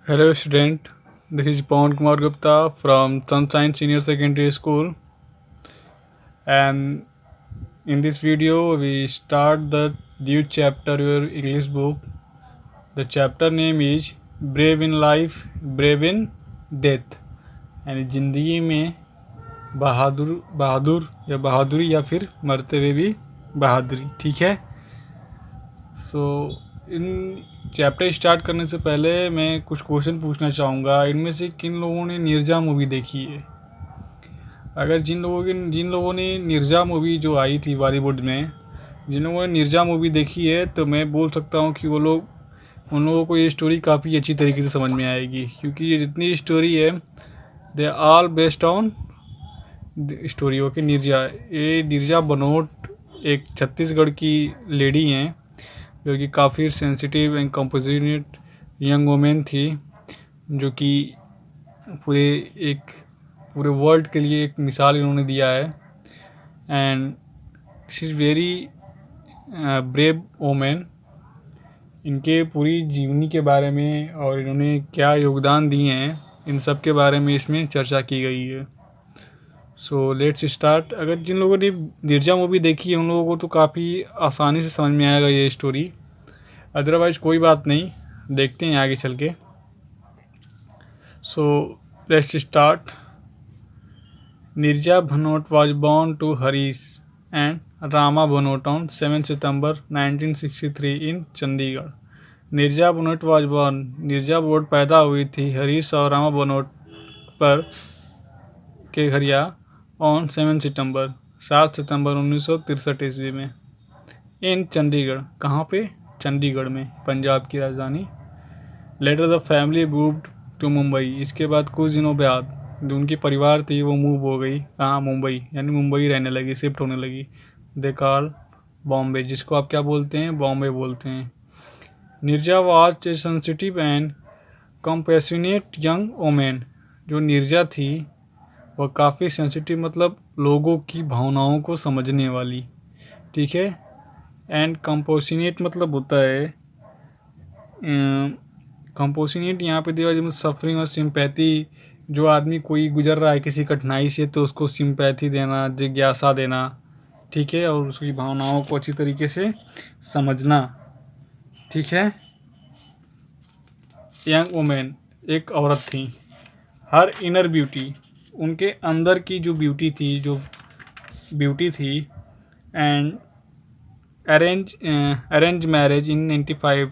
Hello student, this is Pawan Kumar Gupta from Sunshine Senior Secondary School, and in this video we start the new chapter your English book. The chapter name is Brave in Life, Brave in Death, यानी ज़िंदगी में बहादुर या बहादुरी या फिर मरते हुए भी बहादुरी। ठीक है। सो इन चैप्टर स्टार्ट करने से पहले मैं कुछ क्वेश्चन पूछना चाहूँगा। इनमें से किन लोगों ने नीरजा मूवी देखी है? अगर जिन लोगों ने नीरजा मूवी जो आई थी बॉलीवुड में, जिन लोगों ने नीरजा मूवी देखी है, तो मैं बोल सकता हूँ कि उन लोगों को ये स्टोरी काफ़ी अच्छी तरीके से समझ में आएगी, क्योंकि ये जितनी स्टोरी है they all based on story okay Neerja. ये नीरजा बनोट एक छत्तीसगढ़ की लेडी हैं जो कि काफ़ी sensitive and composite young women थी, जो कि पूरे वर्ल्ड के लिए एक मिसाल इन्होंने दिया है। And she is very brave women. इनके पूरी जीवनी के बारे में और इन्होंने क्या योगदान दिए हैं, इन सब के बारे में इसमें चर्चा की गई है। सो लेट्स स्टार्ट। अगर जिन लोगों ने नीरजा मूवी देखी है उन लोगों को तो काफ़ी आसानी से समझ में आएगा ये स्टोरी, अदरवाइज़ कोई बात नहीं, देखते हैं आगे चल के। So let's start. Neerja Bhanot was born to Harish and Rama Bhanot on 7 September 1963 in Chandigarh. Neerja Bhanot was born, Neerja Bhanot पैदा हुई थी हरीश और रामा भनोट पर के घरिया ऑन 7 सितंबर 1963 ईस्वी में इन चंडीगढ़। कहाँ पे? चंडीगढ़ में, पंजाब की राजधानी। Later the family moved to Mumbai. इसके बाद कुछ दिनों बाद जो उनकी परिवार थी वो मूव हो गई। कहाँ? मुंबई, यानी मुंबई रहने लगी, शिफ्ट होने लगी। दे कॉल बॉम्बे, जिसको आप क्या बोलते हैं? बॉम्बे बोलते हैं। Neerja was a sensitive and compassionate young women. जो नीरजा थी वह काफ़ी सेंसिटिव, मतलब लोगों की भावनाओं को समझने वाली। ठीक है। एंड कंपोसिनेट मतलब होता है, कंपोसिनेट यहाँ पे दिया जिसमें सफरिंग और सिंपैथी। जो आदमी कोई गुजर रहा है किसी कठिनाई से तो उसको सिंपैथी देना, जिज्ञासा देना। ठीक है। और उसकी भावनाओं को अच्छी तरीके से समझना। ठीक है। यंग वुमेन एक औरत थी। हर इनर ब्यूटी, उनके अंदर की जो ब्यूटी थी, and arrange marriage in 95,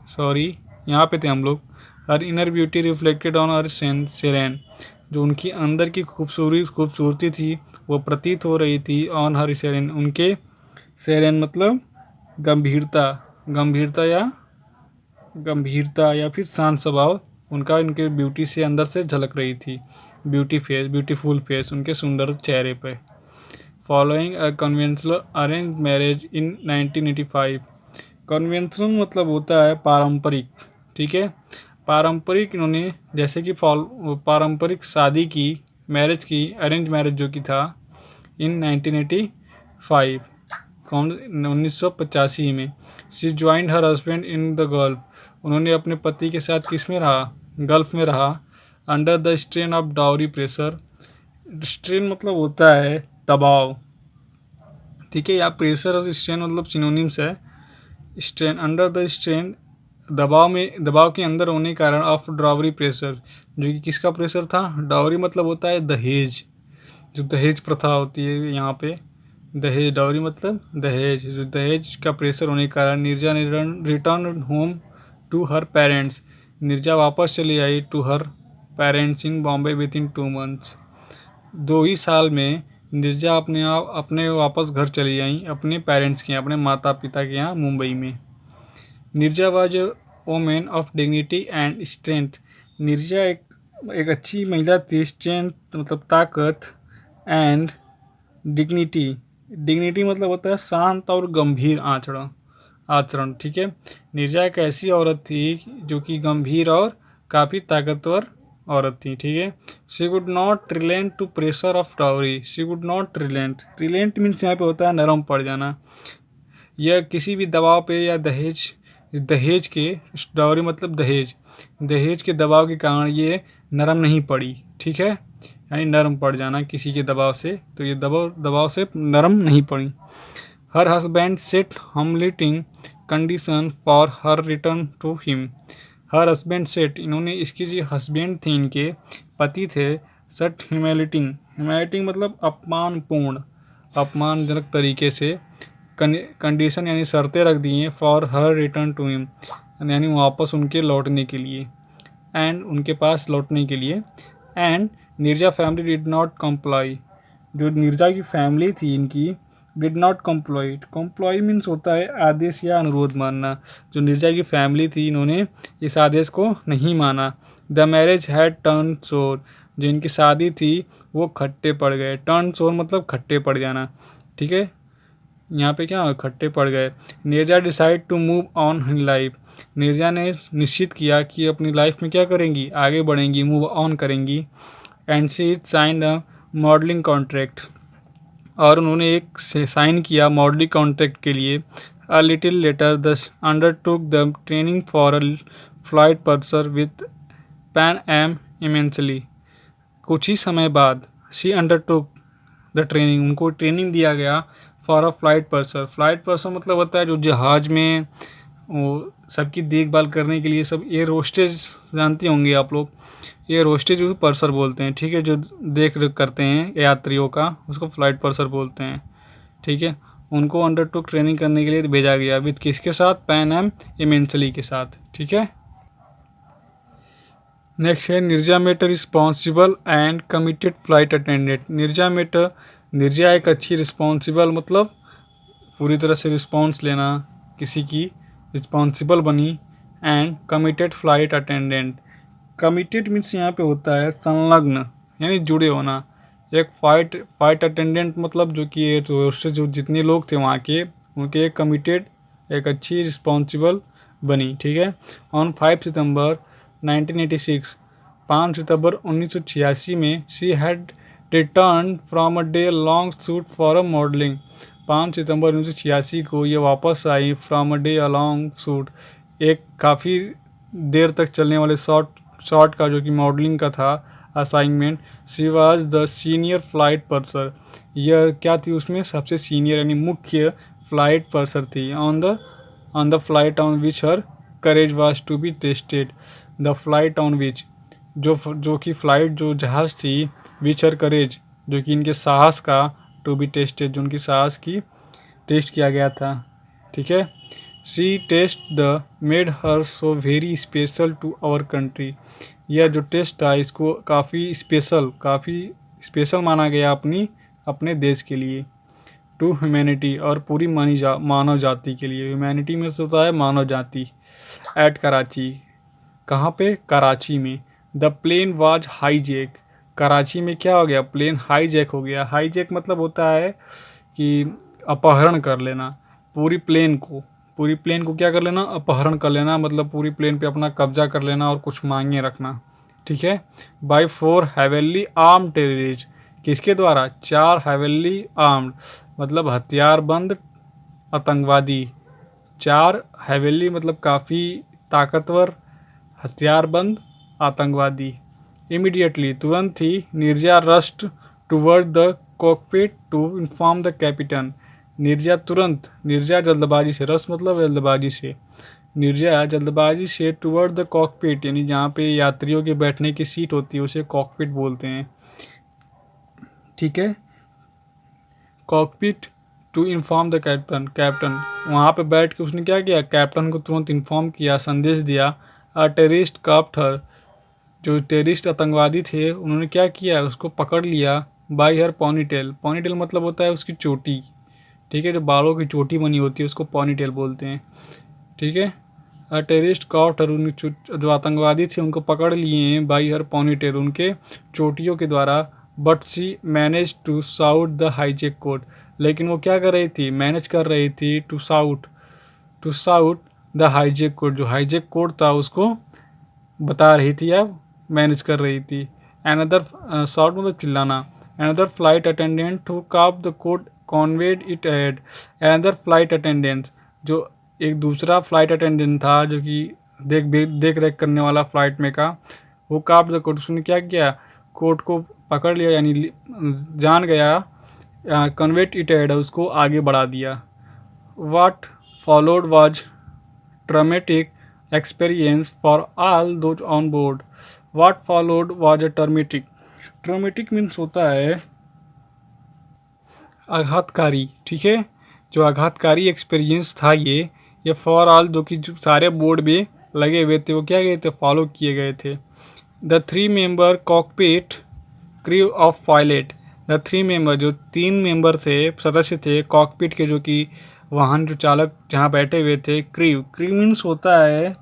sorry यहाँ पे थे हम लोग। Her inner beauty reflected on her serene. जो उनकी अंदर की खूबसूरती थी वो प्रतीत हो रही थी ऑन हर सेरेन, उनके सेरेन मतलब गंभीरता या फिर शांत स्वभाव उनका उनके ब्यूटी से अंदर से झलक रही थी। ब्यूटीफुल फेस उनके सुंदर चेहरे पे। Following a conventional arrange marriage in 1985। Conventional मतलब होता है पारंपरिक। ठीक है। पारंपरिक, इन्होंने जैसे कि पारंपरिक शादी की, मैरिज की, अरेंज मैरिज जो कि था इन 1985, 1985 में। She joined her husband in the gulf. उन्होंने अपने पति के साथ किस में रहा? गल्फ में रहा। Under the strain of dowry pressure. Strain मतलब होता है दबाव। ठीक है। या प्रेशर और स्ट्रेन मतलब सिनोनिम्स है। स्ट्रेन, अंडर द स्ट्रेन, दबाव के अंदर होने के कारण ऑफ डाउरी प्रेशर, जो कि किसका प्रेशर था? डाउरी मतलब होता है दहेज, जो दहेज प्रथा होती है यहाँ पे। दहेज, डाउरी मतलब दहेज, जो दहेज का प्रेशर होने के कारण नीरजा ने return home to her parents. Neerja वापस चली आई to her parents in Bombay within 2 months. 2 ही साल में नीरजा अपने वापस घर चली आई अपने पेरेंट्स के यहाँ, अपने माता पिता के यहाँ मुंबई में। Neerja was a women of dignity and strength. Neerja एक अच्छी महिला थी। स्ट्रेंथ मतलब ताकत, एंड डिग्निटी मतलब होता है शांत और गंभीर आचरण। ठीक है। नीरजा एक ऐसी औरत थी जो कि गंभीर और काफ़ी ताकतवर औरत थी। ठीक है। She would not relent to pressure of dowry. She would not relent means यहाँ पे होता है नरम पड़ जाना। यह किसी भी दबाव पे या दहेज दहेज के, डाउरी मतलब दहेज, दहेज के दबाव के कारण ये नरम नहीं पड़ी, ठीक है, यानी नरम पड़ जाना किसी के दबाव से, तो ये दबाव से नरम नहीं पड़ी। Her husband set humiliating condition for her return to him. Her husband set, इन्होंने, इसके जो हस्बैंड थे, इनके पति थे, सेट ह्यूमैलिटिंग मतलब अपमानपूर्ण, अपमानजनक तरीके से कंडीशन यानी शर्तें रख दी हैं for her return to him, यानी वापस उनके लौटने के लिए, एंड उनके पास लौटने के लिए। And Neerja family did not comply, जो नीरजा की फैमिली थी इनकी, डिड नॉट कंप्लॉय, कंप्लॉय मीन्स होता है आदेश या अनुरोध मानना, जो नीरजा की फैमिली थी इन्होंने इस आदेश को नहीं माना। द मैरिज हैड टर्न सोर, जो इनकी शादी थी वो खट्टे पड़ गए, टर्न सोर मतलब खट्टे पड़ जाना, ठीक है, यहाँ पे क्या खट्टे पड़ गए। Neerja decide to move on in life, Neerja ने निश्चित किया कि अपनी लाइफ में क्या करेंगी, आगे बढ़ेंगी, मूव ऑन करेंगी। And she signed a modelling contract, और उन्होंने एक से साइन किया मॉडलिंग कॉन्ट्रैक्ट के लिए। A little later the undertook the training for a flight purser with Pan Am immensely, कुछ ही समय बाद शी अंडरटुक द ट्रेनिंग, उनको ट्रेनिंग दिया गया for a flight purser. Flight purser मतलब होता है जो जहाज़ में वो सबकी देखभाल करने के लिए, सब एयर होस्टेज जानते होंगे आप लोग, एयर होस्टेज उसको पर्सर बोलते हैं, ठीक है, जो देख रेख करते हैं यात्रियों का, उसको फ्लाइट पर्सर बोलते हैं, ठीक है। उनको अंडरटुक ट्रेनिंग करने के लिए भेजा गया, विद किसके साथ, पैन एम इमेंसली के साथ, ठीक है। नेक्स्ट है Neerja met responsible and committed flight attendant. Neerja एक अच्छी रिस्पॉन्सिबल मतलब पूरी तरह से रिस्पॉन्स लेना किसी की, रिस्पॉन्सिबल बनी, and committed flight attendant. Committed means यहाँ पे होता है संलग्न यानी जुड़े होना। एक फ्लाइट अटेंडेंट मतलब जो कि जो जितने लोग थे वहाँ के, उनके एक कमिटेड, एक अच्छी रिस्पॉन्सिबल बनी, ठीक है। ऑन 5 सितंबर 1986, 5 सितंबर 1986 में she had return from a day long shoot for a modelling. 5 सितंबर 1986 को ये वापस आई from a day long shoot, एक काफ़ी देर तक चलने वाले शॉट का, जो कि मॉडलिंग का था assignment. She was the senior flight purser, यह क्या थी उसमें सबसे सीनियर यानी मुख्य फ्लाइट पर्सर थी। On the flight on which her courage was to be tested. The flight on which, जो कि फ्लाइट जो जहाज़ थी, विच हर करेज जो कि इनके साहस का, टू बी टेस्टेड जो उनकी साहस की टेस्ट किया गया था, ठीक है। She test the made her so very special to our country, यह जो टेस्ट था इसको काफ़ी स्पेशल माना गया अपने देश के लिए। टू ह्यूमैनिटी, और पूरी मानव जाति के लिए, ह्यूमैनिटी में से होता है मानव जाति। एट कराची, कहाँ पे, कराची में। The plane was hijack, Karachi में क्या हो गया, प्लेन हाईजैक हो गया। हाईजैक मतलब होता है कि अपहरण कर लेना, पूरी प्लेन को क्या कर लेना, अपहरण कर लेना, मतलब पूरी प्लेन पे अपना कब्जा कर लेना और कुछ मांगे रखना, ठीक है। बाय 4 हैवेली आर्म्ड टेररिस्ट, किसके द्वारा, 4 हैवेली आर्म्ड मतलब हथियारबंद आतंकवादी, 4 हैवेली मतलब काफ़ी ताकतवर हथियारबंद आतंकवादी। इमीडिएटली, तुरंत ही, Neerja rushed toward the cockpit to inform the captain. Neerja जल्दबाजी से, रश मतलब जल्दबाजी से, नीरजा जल्दबाजी से टूवर्ड द कॉकपिट यानी जहाँ पे यात्रियों के बैठने की सीट होती है उसे कॉकपिट बोलते हैं, ठीक है। Cockpit to inform the captain वहाँ पे बैठ के उसने क्या किया, कैप्टन को तुरंत इन्फॉर्म किया, संदेश दिया। अ टेररिस्ट काप्ट हर, जो टेररिस्ट आतंकवादी थे उन्होंने क्या किया, उसको पकड़ लिया। बाई हर पोनीटेल, पोनीटेल मतलब होता है उसकी चोटी, ठीक है, जो बालों की चोटी बनी होती है उसको पोनीटेल बोलते हैं, ठीक है। अ टेररिस्ट काप्ट हर, जो आतंकवादी थे उनको पकड़ लिए हैं बाई हर पोनीटेल, उनके चोटियों के द्वारा। But she manage to shout the hijack code, लेकिन वो क्या कर रही थी, मैनेज कर रही थी to shout the hijack code, जो हाईजैक कोड था उसको बता रही थी या मैनेज कर रही थी। अनदर साउट मतलब चिल्लाना। Another flight attendant who caught the code conveyed it ahead, another flight attendant जो एक दूसरा फ्लाइट अटेंडेंट था जो कि देख रेख करने वाला फ्लाइट में का, वो काप्ड द कोट, उसने क्या किया, कोट को पकड़ लिया, यानी जान गया, कन्वेट इट एड, उसको आगे बढ़ा दिया। What followed was traumatic experience for all those on board. What followed was a traumatic. Traumatic means होता है आघातकारी, ठीक है। जो आघातकारी एक्सपीरियंस था ये फॉर ऑल जो कि जो सारे बोर्ड में लगे हुए थे वो क्या गए थे, फॉलो किए गए थे। The 3 member cockpit crew of pilot, the 3 member जो 3 मेंबर थे, सदस्य थे कॉकपिट के, जो कि वाहन जो चालक जहाँ बैठे हुए थे। क्रू मीन्स होता है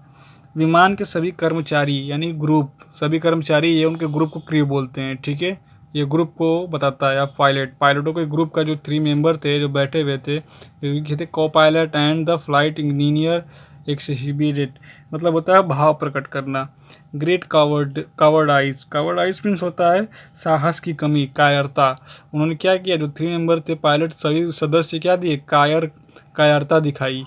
विमान के सभी कर्मचारी, यानी ग्रुप, सभी कर्मचारी ये उनके ग्रुप को क्रू बोलते हैं, ठीक है। ये ग्रुप को बताता है। आप पायलटों के ग्रुप का जो 3 मेंबर थे जो बैठे हुए थे, ये थे को pilot and the flight engineer एक्सहिबिटेड, मतलब होता है भाव प्रकट करना। ग्रेट कावर्ड आइज मीन्स होता है साहस की कमी, कायरता। उन्होंने क्या किया, जो 3 मेंबर थे पायलट, सभी सदस्य क्या दिए, कायरता दिखाई।